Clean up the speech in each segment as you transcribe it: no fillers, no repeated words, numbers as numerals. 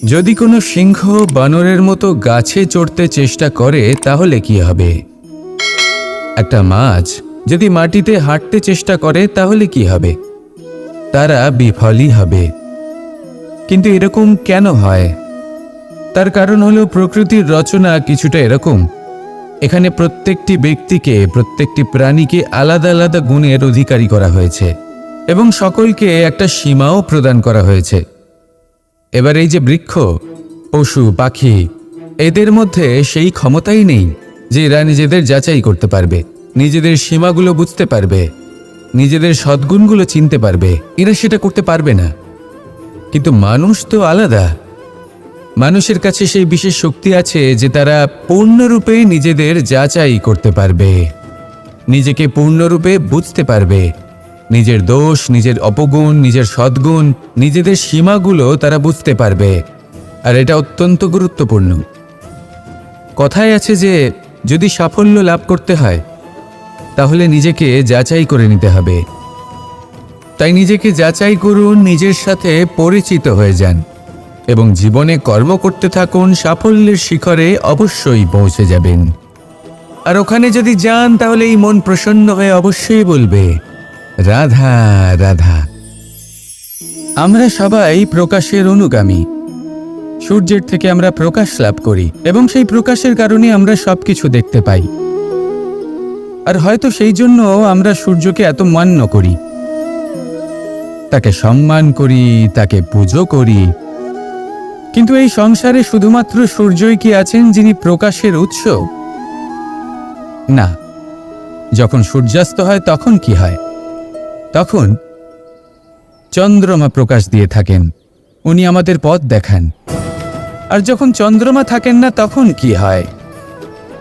যদি কোনো সিংহ বানরের মতো গাছে চড়তে চেষ্টা করে তাহলে কি হবে? একটা মাছ যদি মাটিতে হাঁটতে চেষ্টা করে তাহলে কি হবে? তারা বিফলই হবে। কিন্তু এরকম কেন হয়? তার কারণ হলো প্রকৃতির রচনা কিছুটা এরকম। এখানে প্রত্যেকটি ব্যক্তিকে, প্রত্যেকটি প্রাণীকে আলাদা আলাদা গুণের অধিকারী করা হয়েছে এবং সকলকে একটা সীমাও প্রদান করা হয়েছে। এবার এই যে বৃক্ষ, পশু, পাখি, এদের মধ্যে সেই ক্ষমতাই নেই যে এরা নিজেদের যাচাই করতে পারবে, নিজেদের সীমাগুলো বুঝতে পারবে, নিজেদের সদ্গুণগুলো চিনতে পারবে। এরা সেটা করতে পারবে না। কিন্তু মানুষ তো আলাদা। মানুষের কাছে সেই বিশেষ শক্তি আছে যে তারা পূর্ণরূপে নিজেদের যাচাই করতে পারবে, নিজেকে পূর্ণরূপে বুঝতে পারবে, নিজের দোষ, নিজের অপগুণ, নিজের সদ্গুণ, নিজেদের সীমাগুলো তারা বুঝতে পারবে। আর এটা অত্যন্ত গুরুত্বপূর্ণ। কথায় আছে যে যদি সাফল্য লাভ করতে হয় তাহলে নিজেকে যাচাই করে নিতে হবে। তাই নিজেকে যাচাই করুন, নিজের সাথে পরিচিত হয়ে যান এবং জীবনে কর্ম করতে থাকুন। সাফল্যের শিখরে অবশ্যই পৌঁছে যাবেন। আর ওখানে যদি যান তাহলে এই মন প্রসন্ন হয়ে অবশ্যই বলবে, রাধা রাধা। আমরা সবাই প্রকাশের অনুগামী। সূর্যের থেকে আমরা প্রকাশ লাভ করি এবং সেই প্রকাশের কারণে আমরা সবকিছু দেখতে পাই। আর হয়তো সেই জন্য আমরা সূর্যকে এত মান্য করি, তাকে সম্মান করি, তাকে পুজো করি। কিন্তু এই সংসারে শুধুমাত্র সূর্যই কি আছেন যিনি প্রকাশের উৎস? না। যখন সূর্যাস্ত হয় তখন কি হয়? তখন চন্দ্রমা প্রকাশ দিয়ে থাকেন, উনি আমাদের পথ দেখান। আর যখন চন্দ্রমা থাকেন না তখন কি হয়?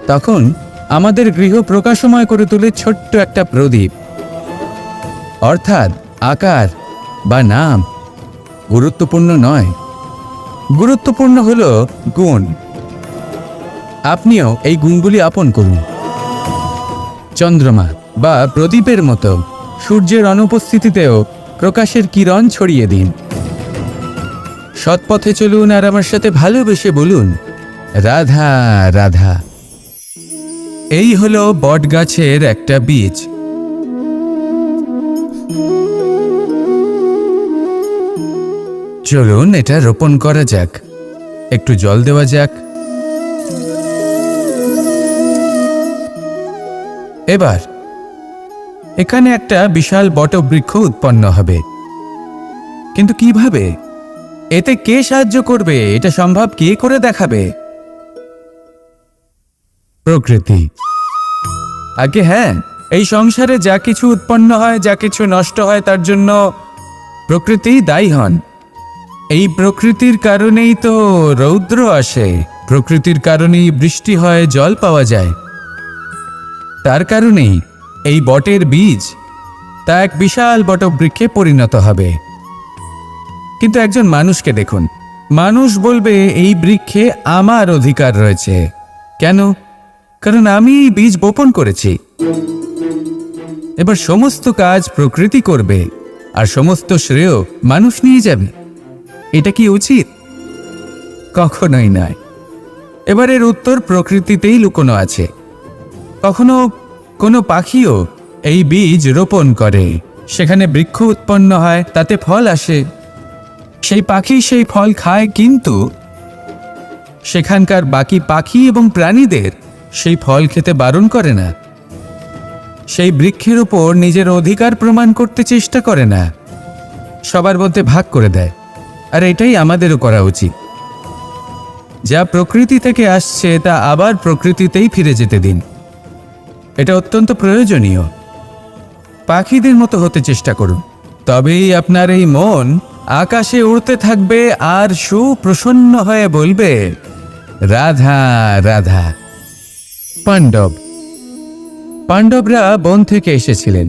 তখন আমাদের গৃহ প্রকাশময় করে তোলে ছোট্ট একটা প্রদীপ। অর্থাৎ আকার বা নাম গুরুত্বপূর্ণ নয়, গুরুত্বপূর্ণ হলো গুণ। আপনিও এই গুণগুলি আপন করুন। চন্দ্রমা বা প্রদীপের মতো সূর্যের অনুপস্থিতিতেও প্রকাশের কিরণ ছড়িয়ে দিন। সৎপথে চলুন আর আমার সাথে ভালোবেসে বলুন, রাধা রাধা। এই হলো বটগাছের একটা বীজ। চলুন এটা রোপণ করা যাক, একটু জল দেওয়া যাক। এবার এখানে একটা বিশাল বটবৃক্ষ উৎপন্ন হবে। কিন্তু কিভাবে? এতে কে সাহায্য করবে? এটা সম্ভব কে করে দেখাবে? প্রকৃতি। আগে হ্যাঁ, এই সংসারে যা কিছু উৎপন্ন হয়, যা কিছু নষ্ট হয়, তার জন্য প্রকৃতি দায়ী হন। এই প্রকৃতির কারণেই তো রৌদ্র আসে, প্রকৃতির কারণেই বৃষ্টি হয়, জল পাওয়া যায়। তার কারণেই এই বটের বীজ তা এক বিশাল বটবৃক্ষে পরিণত হবে। কিন্তু একজন মানুষকে দেখুন, মানুষ বলবে এই বৃক্ষে আমার অধিকার রয়েছে। কেন? কারণ আমি এই বীজ বপন করেছি। এবার সমস্ত কাজ প্রকৃতি করবে আর সমস্ত শ্রেয় মানুষ নিয়ে যাবে। এটা কি উচিত? কখনোই নয়। এবার এর উত্তর প্রকৃতিতেই লুকোনো আছে। কখনো কোনো পাখিও এই বীজ রোপণ করে, সেখানে বৃক্ষ উৎপন্ন হয়, তাতে ফল আসে, সেই পাখি সেই ফল খায়, কিন্তু সেখানকার বাকি পাখি এবং প্রাণীদের সেই ফল খেতে বারণ করে না। সেই বৃক্ষের উপর নিজের অধিকার প্রমাণ করতে চেষ্টা করে না, সবার মধ্যে ভাগ করে দেয়। আর এটাই আমাদেরও করা উচিত। যা প্রকৃতি থেকে আসছে তা আবার প্রকৃতিতেই ফিরে যেতে দিন। এটা অত্যন্ত প্রয়োজনীয়। পাখিদের মতো হতে চেষ্টা করুন, তবেই আপনার এই মন আকাশে উড়তে থাকবে আর সুপ্রসন্ন হয়ে বলবে, রাধা রাধা। পাণ্ডবরা বন থেকে এসেছিলেন।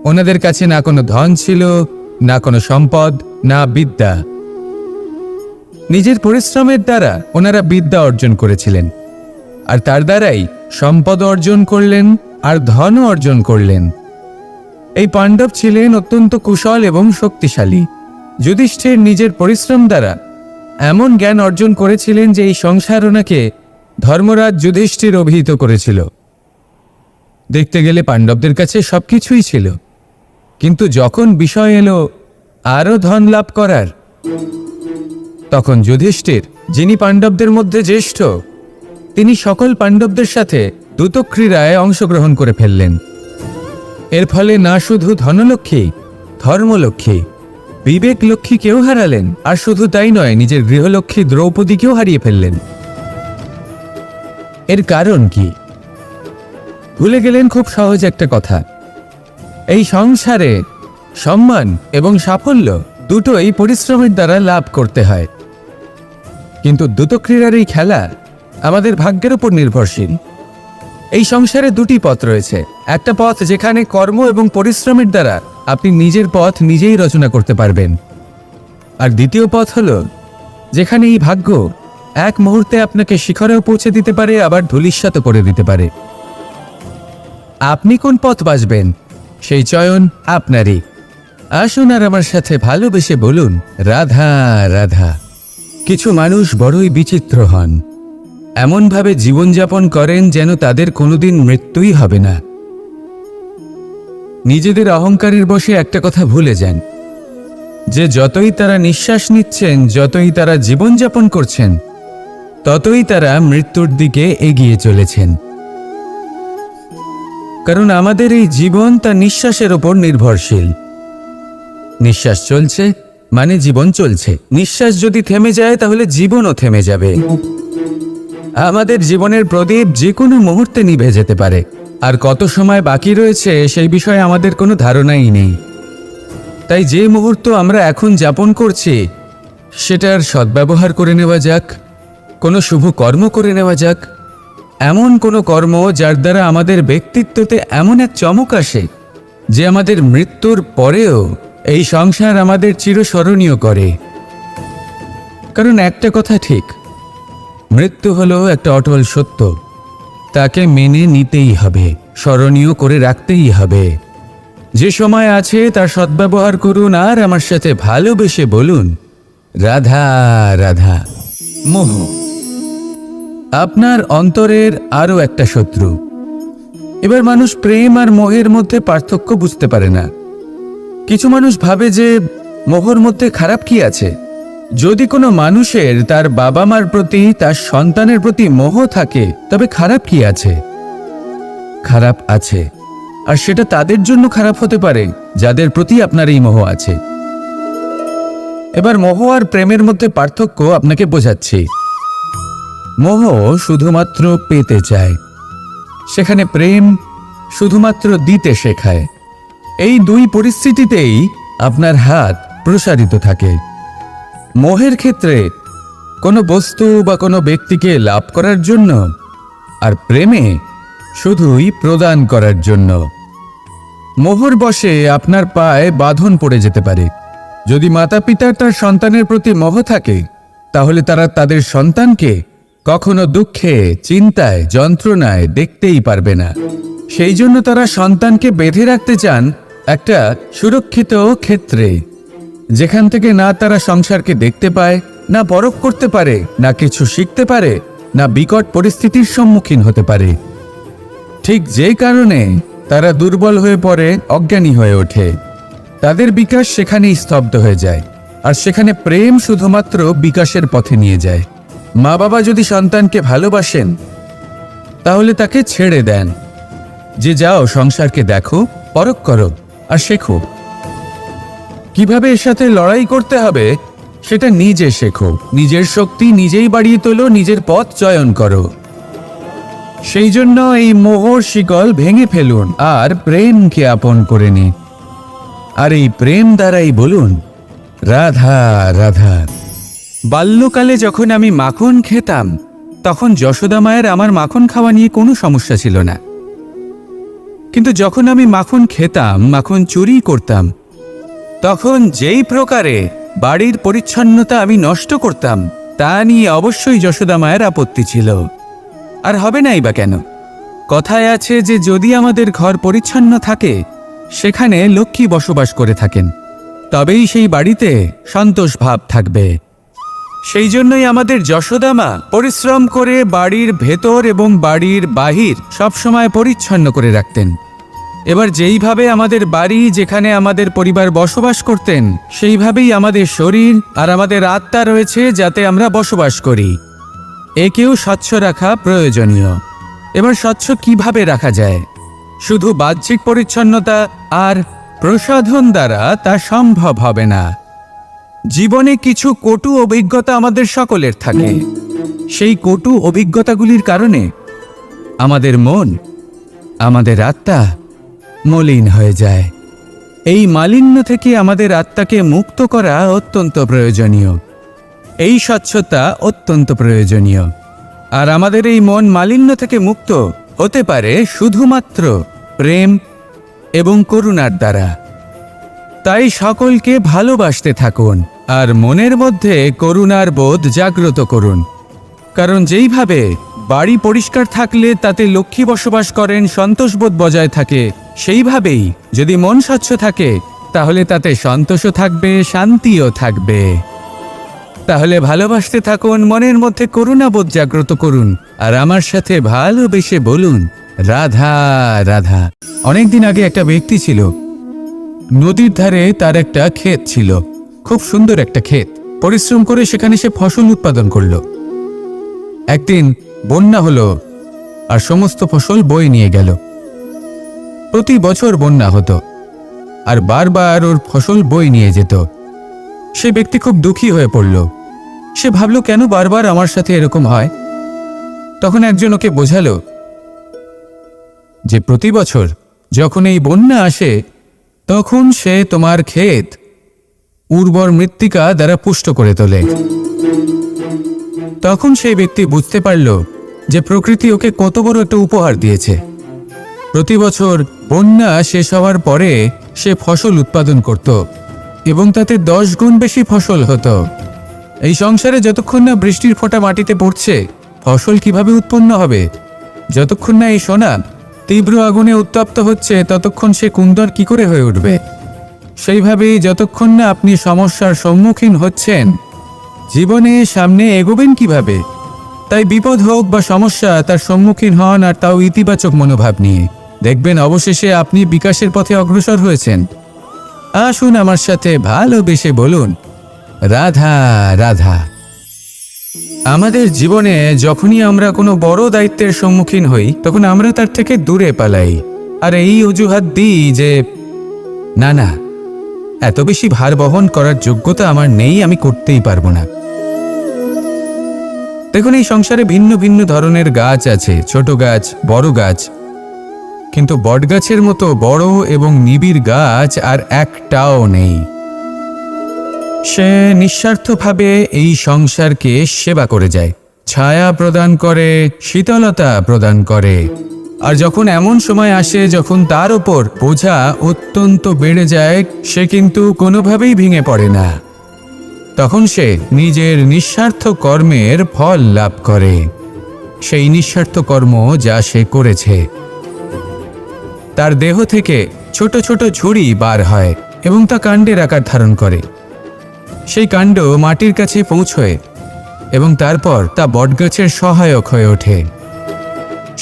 ওনাদের কাছে না কোনো ধন ছিল, না কোনো সম্পদ, না বিদ্যা। নিজের পরিশ্রমের দ্বারা ওনারা বিদ্যা অর্জন করেছিলেন, আর তার দ্বারাই সম্পদ অর্জন করলেন আর ধনও অর্জন করলেন। এই পাণ্ডব ছিলেন অত্যন্ত কুশল এবং শক্তিশালী। যুধিষ্ঠির নিজের পরিশ্রম দ্বারা এমন জ্ঞান অর্জন করেছিলেন যে এই সংসার ওনাকে ধর্মরাজ যুধিষ্ঠির অভিহিত করেছিল। দেখতে গেলে পাণ্ডবদের কাছে সবকিছুই ছিল, কিন্তু যখন বিষয় এলো আরও ধন লাভ করার, তখন যুধিষ্ঠির, যিনি পাণ্ডবদের মধ্যে জ্যেষ্ঠ, তিনি সকল পাণ্ডবদের সাথে দ্যুতক্রীড়ায় অংশগ্রহণ করে ফেললেন। এর ফলে না শুধু ধনলক্ষ্মী, ধর্মলক্ষ্মী, বিবেক লক্ষ্মীকেও হারালেন, আর শুধু তাই নয়, নিজের গৃহলক্ষ্মী দ্রৌপদীকেও হারিয়ে ফেললেন। এর কারণ কি? ভুলে গেলেন খুব সহজ একটা কথা, এই সংসারে সম্মান এবং সাফল্য দুটোই পরিশ্রমের দ্বারা লাভ করতে হয়, কিন্তু দ্যুতক্রীড়ার এই খেলা আমাদের ভাগ্যের উপর নির্ভরশীল। এই সংসারে দুটি পথ রয়েছে, একটা পথ যেখানে কর্ম এবং পরিশ্রমের দ্বারা আপনি নিজের পথ নিজেই রচনা করতে পারবেন, আর দ্বিতীয় পথ হলো যেখানে এই ভাগ্য এক মুহূর্তে আপনাকে শিখরেও পৌঁছে দিতে পারে, আবার ধূলিসাৎ করে দিতে পারে। আপনি কোন পথ বাছবেন সেই চয়ন আপনারই। আসুন আর আমার সাথে ভালোবেসে বলুন, রাধা রাধা। কিছু মানুষ বড়ই বিচিত্র হন, এমনভাবে জীবনযাপন করেন যেন তাদের কোনোদিন মৃত্যুই হবে না। নিজেদের অহংকারের বশে একটা কথা ভুলে যান, যে যতই তারা নিঃশ্বাস নিচ্ছেন, যতই তারা জীবনযাপন করছেন, ততই তারা মৃত্যুর দিকে এগিয়ে চলেছেন। কারণ আমাদের এই জীবন তা নিঃশ্বাসের ওপর নির্ভরশীল। নিঃশ্বাস চলছে মানে জীবন চলছে, নিঃশ্বাস যদি থেমে যায় তাহলে জীবনও থেমে যাবে। আমাদের জীবনের প্রদীপ যে কোনো মুহূর্তে নিভে যেতে পারে, আর কত সময় বাকি রয়েছে সেই বিষয়ে আমাদের কোনো ধারণাই নেই। তাই যে মুহূর্ত আমরা এখন যাপন করছি সেটার সদ্ব্যবহার করে নেওয়া যাক, কোনো শুভ কর্ম করে নেওয়া যাক, এমন কোনো কর্ম যার দ্বারা আমাদের ব্যক্তিত্বতে এমন এক চমক আসে যে আমাদের মৃত্যুর পরেও এই সংসার আমাদের চিরস্মরণীয় করে। কারণ একটা কথা ঠিক, মৃত্যু হলো একটা অটল সত্য, তাকে মেনে নিতেই হবে, স্মরণীয় করে রাখতেই হবে। যে সময় আছে তার সদ্ব্যবহার করুন, আর আমার সাথে ভালোবেসে বলুন, রাধা রাধা। মোহ আপনার অন্তরের আরও একটা শত্রু। এবার মানুষ প্রেম আর মোহের মধ্যে পার্থক্য বুঝতে পারে না। কিছু মানুষ ভাবে যে মোহর মধ্যে খারাপ কি আছে। যদি কোনো মানুষের তার বাবা মার প্রতি, তার সন্তানের প্রতি মোহ থাকে, তবে খারাপ কি আছে? খারাপ আছে, আর সেটা তাদের জন্য খারাপ হতে পারে যাদের প্রতি আপনার এই মোহ আছে। এবার মোহ আর প্রেমের মধ্যে পার্থক্য আপনাকে বোঝাচ্ছি। মোহ শুধুমাত্র পেতে চায়, সেখানে প্রেম শুধুমাত্র দিতে শেখায়। এই দুই পরিস্থিতিতেই আপনার হাত প্রসারিত থাকে। মোহের ক্ষেত্রে কোনো বস্তু বা কোনো ব্যক্তিকে লাভ করার জন্য, আর প্রেমে শুধুই প্রদান করার জন্য। মোহর বশে আপনার পায়ে বাঁধন পড়ে যেতে পারে। যদি মাতা পিতার তার সন্তানের প্রতি মোহ থাকে, তাহলে তারা তাদের সন্তানকে কখনো দুঃখে, চিন্তায়, যন্ত্রণায় দেখতেই পারবে না। সেই জন্য তারা সন্তানকে বেঁধে রাখতে চান একটা সুরক্ষিত ক্ষেত্রে, যেখান থেকে না তারা সংসারকে দেখতে পায়, না পরখ করতে পারে, না কিছু শিখতে পারে, না বিকট পরিস্থিতির সম্মুখীন হতে পারে। ঠিক যে কারণে তারা দুর্বল হয়ে পড়ে, অজ্ঞানী হয়ে ওঠে। তাদের বিকাশ সেখানেই স্তব্ধ হয়ে যায়, আর সেখানে প্রেম শুধুমাত্র বিকাশের পথে নিয়ে যায়। মা বাবা যদি সন্তানকে ভালোবাসেন, তাহলে তাকে ছেড়ে দেন, যে যাও সংসারকে দেখো, পরখ করো আর শেখো। কিভাবে এর সাথে লড়াই করতে হবে সেটা নিজে শেখো। নিজের শক্তি নিজেই বাড়িয়ে তোলো, নিজের পথ চয়ন করো। সেই জন্য এই মোহর শিকল ভেঙে ফেলুন আর প্রেমকে আপন করে নিন। আর এই প্রেম দ্বারাই বলুন, রাধা রাধা। বাল্যকালে যখন আমি মাখন খেতাম, তখন যশোদা মায়ের আমার মাখন খাওয়া নিয়ে কোনো সমস্যা ছিল না। কিন্তু যখন আমি মাখন খেতাম, মাখন চুরি করতাম, তখন যেই প্রকারে বাড়ির পরিচ্ছন্নতা আমি নষ্ট করতাম, তা নিয়ে অবশ্যই যশোদা মায়ের আপত্তি ছিল। আর হবে নাই বা কেন? কথায় আছে যে যদি আমাদের ঘর পরিচ্ছন্ন থাকে, সেখানে লক্ষ্মী বসবাস করে থাকেন, তবেই সেই বাড়িতে সন্তোষ ভাব থাকবে। সেই জন্যই আমাদের যশোদা মা পরিশ্রম করে বাড়ির ভেতর এবং বাড়ির বাহির সবসময় পরিচ্ছন্ন করে রাখতেন। এবার যেইভাবে আমাদের বাড়ি, যেখানে আমাদের পরিবার বসবাস করতেন, সেইভাবেই আমাদের শরীর আর আমাদের আত্মা রয়েছে, যাতে আমরা বসবাস করি। একেও স্বচ্ছ রাখা প্রয়োজনীয়। এবার স্বচ্ছ কিভাবে রাখা যায়? শুধু বাহ্যিক পরিচ্ছন্নতা আর প্রসাধন দ্বারা তা সম্ভব হবে না। জীবনে কিছু কটু অভিজ্ঞতা আমাদের সকলের থাকে। সেই কটু অভিজ্ঞতাগুলির কারণে আমাদের মন, আমাদের আত্মা মলিন হয়ে যায়। এই মালিন্য থেকে আমাদের আত্মাকে মুক্ত করা অত্যন্ত প্রয়োজনীয়। এই স্বচ্ছতা অত্যন্ত প্রয়োজনীয়। আর আমাদের এই মন মালিন্য থেকে মুক্ত হতে পারে শুধুমাত্র প্রেম এবং করুণার দ্বারা। তাই সকলকে ভালোবাসতে থাকুন আর মনের মধ্যে করুণার বোধ জাগ্রত করুন। কারণ যেইভাবে বাড়ি পরিষ্কার থাকলে তাতে লক্ষ্মী বসবাস করেন, সন্তোষবোধ বজায় থাকে, সেইভাবেই যদি মন স্বচ্ছ থাকে তাহলে তাতে সন্তোষও থাকবে, শান্তিও থাকবে। তাহলে ভালোবাসতে থাকুন, মনের মধ্যে করুণাবোধ জাগ্রত করুন আর আমার সাথে ভালোবেসে বলুন, রাধা রাধা। অনেকদিন আগে একটা ব্যক্তি ছিল, নদীর ধারে তার একটা ক্ষেত ছিল, খুব সুন্দর একটা ক্ষেত। পরিশ্রম করে সেখানে সে ফসল উৎপাদন করলো। একদিন বন্যা হলো আর সমস্ত ফসল বয়ে নিয়ে গেল। প্রতি বছর বন্যা হতো আর বারবার ওর ফসল বয়ে নিয়ে যেত। সে ব্যক্তি খুব দুঃখী হয়ে পড়ল। সে ভাবল, কেন বারবার আমার সাথে এরকম হয়? তখন একজন ওকে বোঝালো যে প্রতি বছর যখন এই বন্যা আসে তখন সে তোমার ক্ষেত উর্বর মৃত্তিকা দ্বারা পুষ্ট করে তোলে। তখন সেই ব্যক্তি বুঝতে পারল যে প্রকৃতি ওকে কত বড় একটা উপহার দিয়েছে। প্রতি বছর বন্যা শেষ হওয়ার পরে সে ফসল উৎপাদন করত এবং তাতে 10 গুণ বেশি ফসল হতো। এই সংসারে যতক্ষণ না বৃষ্টির ফোঁটা মাটিতে পড়ছে, ফসল কিভাবে উৎপন্ন হবে? যতক্ষণ না এই সোনা তীব্র আগুনে উত্তপ্ত হচ্ছে, ততক্ষণ সে কুন্দর কি করে হয়ে উঠবে? সেইভাবেই যতক্ষণ না আপনি সমস্যার সম্মুখীন হচ্ছেন, জীবনে সামনে এগোবেন কিভাবে? তাই বিপদ হোক বা সমস্যা, তার সম্মুখীন হন, আর তাও ইতিবাচক মনোভাব নিয়ে। দেখবেন অবশেষে আপনি বিকাশের পথে অগ্রসর হয়েছেন। আসুন আমার সাথে ভালোবেসে বলুন, রাধা রাধা। আমাদের জীবনে যখনই আমরা কোনো বড় দায়িত্বের সম্মুখীন হই, তখন আমরা তার থেকে দূরে পালাই আর এই অজুহাত দিই যে না না, এত বেশি ভার বহন করার যোগ্যতা আমার নেই, আমি করতেই পারবো না। দেখুন, এই সংসারে ভিন্ন ভিন্ন ধরনের গাছ আছে, ছোট গাছ, বড় গাছ, কিন্তু বটগাছের মতো বড় এবং নিবিড় গাছ আর একটাও নেই। সে নিঃস্বার্থভাবে এই সংসারকে সেবা করে যায়, ছায়া প্রদান করে, শীতলতা প্রদান করে। আর যখন এমন সময় আসে যখন তার ওপর বোঝা অত্যন্ত বেড়ে যায়, সে কিন্তু কোনোভাবেই ভেঙে পড়ে না। তখন সে নিজের নিঃস্বার্থ কর্মের ফল লাভ করে, সেই নিঃস্বার্থ কর্ম যা সে করেছে। তার দেহ থেকে ছোট ছোট ঝুড়ি বার হয় এবং তা কাণ্ডের আকার ধারণ করে। সেই কাণ্ড মাটির কাছে পৌঁছয় এবং তারপর তা বটগাছের সহায়ক হয়ে ওঠে।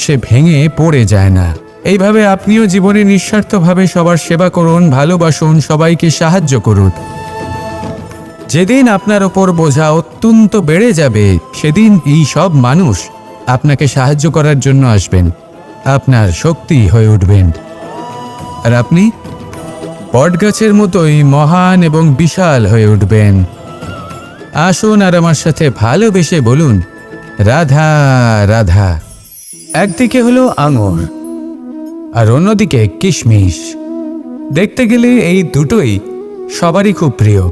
সে ভেঙে পড়ে যায় না। এইভাবে আপনিও জীবনে নিঃস্বার্থভাবে সবার সেবা করুন, ভালোবাসুন, সবাইকে সাহায্য করুন। যেদিন আপনার ওপর বোঝা অত্যন্ত বেড়ে যাবে, সেদিন এই সব মানুষ আপনাকে সাহায্য করার জন্য আসবেন, আপনার শক্তি হয়ে উঠবেন, আর আপনি বটগাছের মতোই মহান এবং বিশাল হয়ে উঠবেন। আসুন আর আমার সাথে ভালোবেসে বলুন, রাধা রাধা। একদিকে হলো আঙুর আর অন্যদিকে কিশমিশ। দেখতে গেলে এই দুটোই সবারই খুব প্রিয়।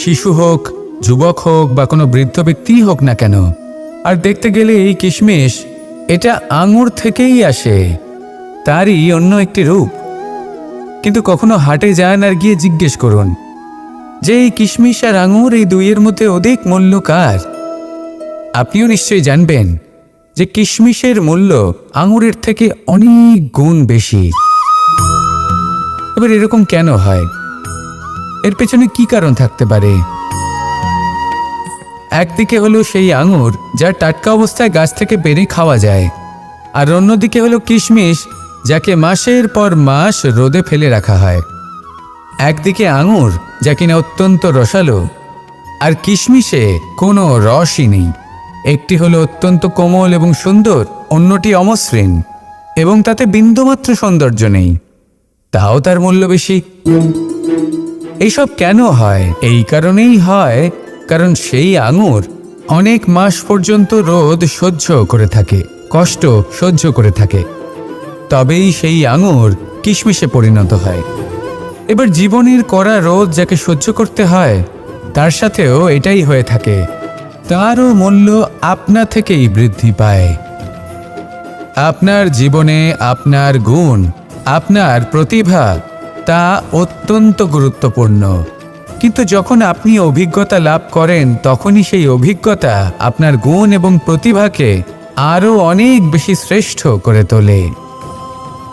শিশু হোক, যুবক হোক বা কোনো বৃদ্ধ ব্যক্তি হোক না কেন। আর দেখতে গেলে এই কিশমিশ, এটা আঙুর থেকেই আসে, তারই অন্য একটি রূপ। কিন্তু কখনো হাটে যান আর গিয়ে জিজ্ঞেস করুন যে এই কিশমিশ আর আঙুর, এই দুইয়ের মধ্যে অধিক মূল্য কার? আপনিও নিশ্চয়ই জানবেন যে কিশমিশের মূল্য আঙুরের থেকে অনেক গুণ বেশি। এবার এরকম কেন হয়? এর পেছনে কি কারণ থাকতে পারে? একদিকে হলো সেই আঙুর যা টাটকা অবস্থায় গাছ থেকে পেড়ে খাওয়া যায়, আর অন্যদিকে হলো কিশমিশ যাকে মাসের পর মাস রোদে ফেলে রাখা হয়। একদিকে আঙুর যা কিনা অত্যন্ত রসালো, আর কিশমিশে কোনো রসই নেই। একটি হলো অত্যন্ত কোমল এবং সুন্দর, অন্যটি অমসৃণ এবং তাতে বিন্দুমাত্র সৌন্দর্য নেই, তাও তার মূল্য বেশি। এইসব কেন হয়? এই কারণেই হয় কারণ সেই আঙুর অনেক মাস পর্যন্ত রোদ সহ্য করে থাকে, কষ্ট সহ্য করে থাকে, তবেই সেই আঙুর কিশমিশে পরিণত হয়। এবার জীবনের কড়া রোদ যাকে সহ্য করতে হয়, তার সাথেও এটাই হয়ে থাকে, তারও মূল্য আপনা থেকেই বৃদ্ধি পায়। আপনার জীবনে আপনার গুণ, আপনার প্রতিভা তা অত্যন্ত গুরুত্বপূর্ণ, কিন্তু যখন আপনি অভিজ্ঞতা লাভ করেন তখনই সেই অভিজ্ঞতা আপনার গুণ এবং প্রতিভাকে আরও অনেক বেশি শ্রেষ্ঠ করে তোলে।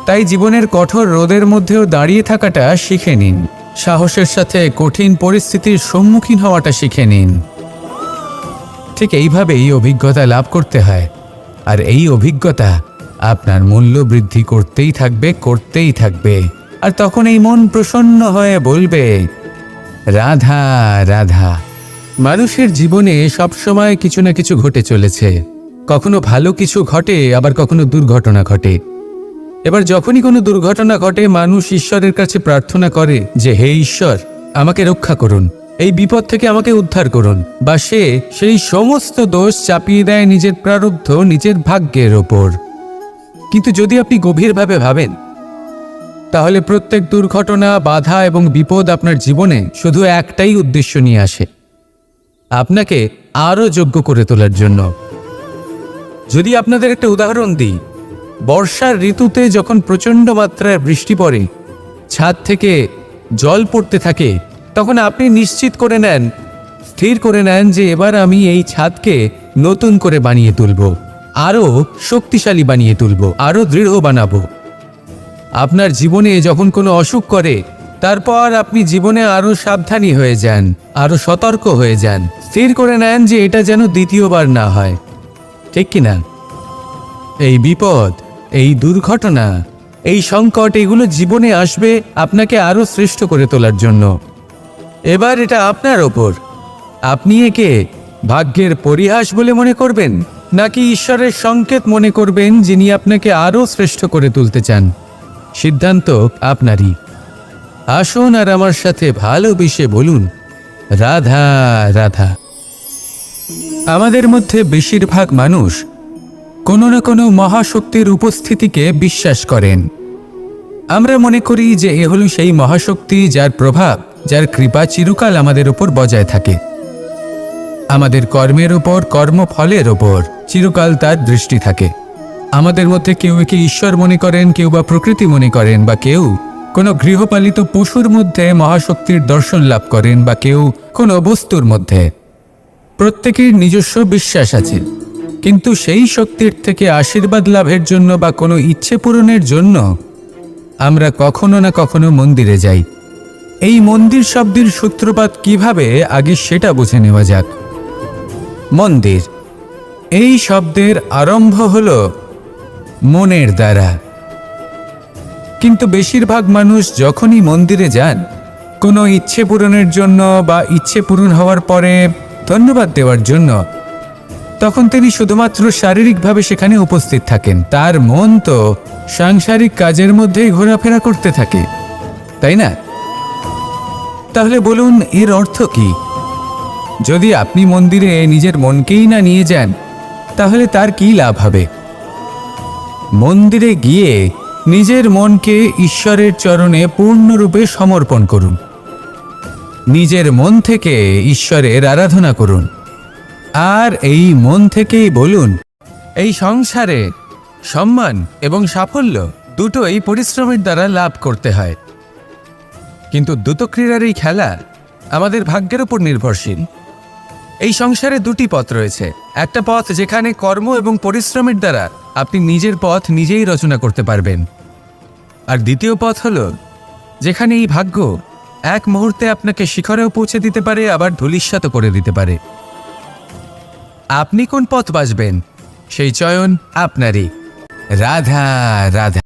তাই জীবনের কঠোর রোদের মধ্যেও দাঁড়িয়ে থাকাটা শিখে নিন, সাহসের সাথে কঠিন পরিস্থিতির সম্মুখীন হওয়াটা শিখে নিন। ঠিক এইভাবেই অভিজ্ঞতা লাভ করতে হয়, আর এই অভিজ্ঞতা আপনার মূল্য বৃদ্ধি করতেই থাকবে, করতেই থাকবে। আর তখন এই মন প্রসন্ন হয়ে বলবে, রাধা রাধা। মানুষের জীবনে সবসময় কিছু না কিছু ঘটে চলেছে, কখনো ভালো কিছু ঘটে, আবার কখনো দুর্ঘটনা ঘটে। এবার যখনই কোনো দুর্ঘটনা ঘটে, মানুষ ঈশ্বরের কাছে প্রার্থনা করে যে, হে ঈশ্বর, আমাকে রক্ষা করুন, এই বিপদ থেকে আমাকে উদ্ধার করুন, বা সে সেই সমস্ত দোষ চাপিয়ে দেয় নিজের প্রারব্ধ, নিজের ভাগ্যের ওপর। কিন্তু যদি আপনি গভীরভাবে ভাবেন, তাহলে প্রত্যেক দুর্ঘটনা, বাধা এবং বিপদ আপনার জীবনে শুধু একটাই উদ্দেশ্য নিয়ে আসে, আপনাকে আরও যোগ্য করে তোলার জন্য। যদি আপনাদের একটা উদাহরণ দিই, বর্ষার ঋতুতে যখন প্রচণ্ড মাত্রায় বৃষ্টি পড়ে, ছাদ থেকে জল পড়তে থাকে, তখন আপনি নিশ্চিত করে নেন, স্থির করে নেন যে এবার আমি এই ছাদকে নতুন করে বানিয়ে তুলব, আরও শক্তিশালী বানিয়ে তুলব, আরও দৃঢ় বানাবো। আপনার জীবনে যখন কোনো অসুখ করে, তারপর আপনি জীবনে আরও সাবধানী হয়ে যান, আরও সতর্ক হয়ে যান, স্থির করে নেন যে এটা যেন দ্বিতীয়বার না হয়, ঠিক কিনা? এই বিপদ, এই দুর্ঘটনা, এই সংকট, এগুলো জীবনে আসবে আপনাকে আরও শ্রেষ্ঠ করে তোলার জন্য। এবার এটা আপনার ওপর, আপনি একে ভাগ্যের পরিহাস বলে মনে করবেন, নাকি ঈশ্বরের সংকেত মনে করবেন যিনি আপনাকে আরও শ্রেষ্ঠ করে তুলতে চান। সিদ্ধান্ত আপনারই। আসুন আর আমার সাথে ভালোবেসে বলুন, রাধা রাধা। আমাদের মধ্যে বেশিরভাগ মানুষ কোনো না কোনো মহাশক্তির উপস্থিতিকে বিশ্বাস করেন। আমরা মনে করি যে এ হলো সেই মহাশক্তি যার প্রভাব, যার কৃপা চিরকাল আমাদের উপর বজায় থাকে। আমাদের কর্মের ওপর, কর্মফলের ওপর চিরকাল তার দৃষ্টি থাকে। আমাদের মধ্যে কেউ একে ঈশ্বর মনে করেন, কেউ বা প্রকৃতি মনে করেন, বা কেউ কোনো গৃহপালিত পশুর মধ্যে মহাশক্তির দর্শন লাভ করেন, বা কেউ কোনো বস্তুর মধ্যে। প্রত্যেকের নিজস্ব বিশ্বাস আছে, কিন্তু সেই শক্তির থেকে আশীর্বাদ লাভের জন্য বা কোনো ইচ্ছে পূরণের জন্য আমরা কখনো না কখনো মন্দিরে যাই। এই মন্দির শব্দের সূত্রপাত কিভাবে, আগে সেটা বুঝে নেওয়া যাক। মন্দির, এই শব্দের আরম্ভ হলো মনের দ্বারা। কিন্তু বেশিরভাগ মানুষ যখনই মন্দিরে যান কোনো ইচ্ছে পূরণের জন্য বা ইচ্ছে পূরণ হওয়ার পরে ধন্যবাদ দেওয়ার জন্য, তখন তিনি শুধুমাত্র শারীরিকভাবে সেখানে উপস্থিত থাকেন। তার মন তো সাংসারিক কাজের মধ্যেই ঘোরাফেরা করতে থাকে, তাই না? তাহলে বলুন, এর অর্থ কি? যদি আপনি মন্দিরে নিজের মনকেই না নিয়ে যান, তাহলে তার কি লাভ হবে? মন্দিরে গিয়ে নিজের মনকে ঈশ্বরের চরণে পূর্ণরূপে সমর্পণ করুন। নিজের মন থেকে ঈশ্বরের আরাধনা করুন, আর এই মন থেকেই বলুন, এই সংসারে সম্মান এবং সাফল্য দুটোই পরিশ্রমের দ্বারা লাভ করতে হয়। কিন্তু দ্রুতক্রীড়ার এই খেলা আমাদের ভাগ্যের উপর নির্ভরশীল। এই সংসারে দুটি পথ রয়েছে। একটা পথ যেখানে কর্ম এবং পরিশ্রমের দ্বারা আপনি নিজের পথ নিজেই রচনা করতে পারবেন, আর দ্বিতীয় পথ হলো যেখানে এই ভাগ্য এক মুহূর্তে আপনাকে শিখরেও পৌঁছে দিতে পারে, আবার ধূলিসাৎ করে দিতে পারে। আপনি কোন পথ বাছবেন সেই চয়ন আপনারই। রাধা রাধা।